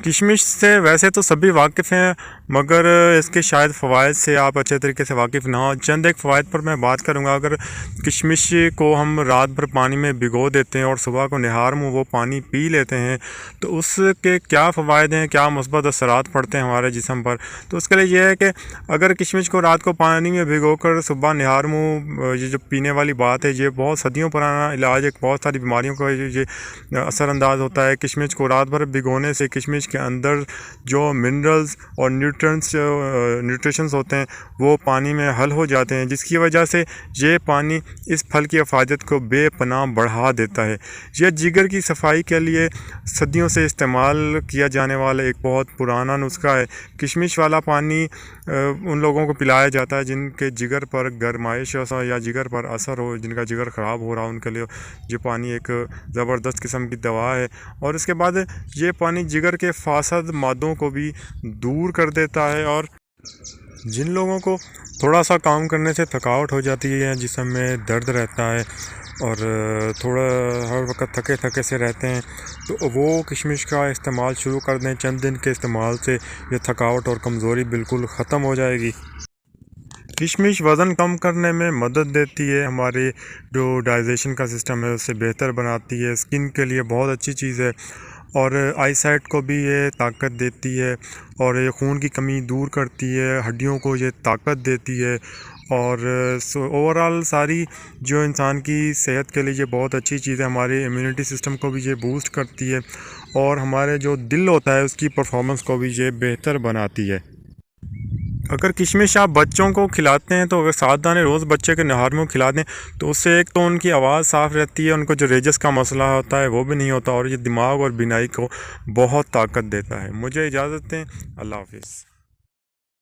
किशमिश से वैसे तो सभी वाकिफ़ हैं, मगर इसके शायद फ़वाइद से आप अच्छे तरीके से वाकिफ़ ना हो। चंद एक फ़वाइद पर मैं बात करूंगा। अगर किशमिश को हम रात भर पानी में भिगो देते हैं और सुबह को निहार मुँह वो पानी पी लेते हैं, तो उसके क्या फ़वाइद हैं, क्या मुस्बत असरात पड़ते हैं हमारे जिस्म पर। तो उसके लिए ये है कि अगर किशमिश को रात को पानी में भिगो कर सुबह निहार मुँह ये जो पीने वाली बात है, ये बहुत सदियों पुराना इलाज है। बहुत सारी बीमारियों का ये असरअंदाज होता है। किशमिश को रात भर भिगोने से किशमिश के अंदर जो मिनरल्स और न्यूट्रिशंस होते हैं वो पानी में हल हो जाते हैं, जिसकी वजह से ये पानी इस फल की अफादत को बेपनाह बढ़ा देता है। यह जिगर की सफाई के लिए सदियों से इस्तेमाल किया जाने वाला एक बहुत पुराना नुस्खा है। किशमिश वाला पानी उन लोगों को पिलाया जाता है जिनके जिगर पर गरमाइश हो या जिगर पर असर हो, जिनका जिगर ख़राब हो रहा हो, उनके लिए ये पानी एक ज़बरदस्त किस्म की दवा है। और इसके बाद ये पानी जिगर के फासद मादों को भी दूर कर देता है। और जिन लोगों को थोड़ा सा काम करने से थकावट हो जाती है, जिस्म में दर्द रहता है और थोड़ा हर वक्त थके थके से रहते हैं, तो वो किशमिश का इस्तेमाल शुरू कर दें। चंद दिन के इस्तेमाल से ये थकावट और कमज़ोरी बिल्कुल ख़त्म हो जाएगी। किशमिश वज़न कम करने में मदद देती है, हमारे जो डाइजेशन का सिस्टम है उसे बेहतर बनाती है, स्किन के लिए बहुत अच्छी चीज़ है। और आईसाइट को भी ये ताकत देती है और ये खून की कमी दूर करती है, हड्डियों को ये ताकत देती है। और ओवरऑल सारी जो इंसान की सेहत के लिए ये बहुत अच्छी चीज़ है। हमारे इम्यूनिटी सिस्टम को भी ये बूस्ट करती है और हमारे जो दिल होता है उसकी परफॉर्मेंस को भी ये बेहतर बनाती है। अगर किशमिश आप बच्चों को खिलाते हैं तो अगर 7 दाने रोज़ बच्चे के नहार में खिला दें तो उससे एक तो उनकी आवाज़ साफ़ रहती है, उनको जो रेजस का मसला होता है वो भी नहीं होता, और ये दिमाग और बीनाई को बहुत ताकत देता है। मुझे इजाज़त दें। अल्लाह हाफ़िज़।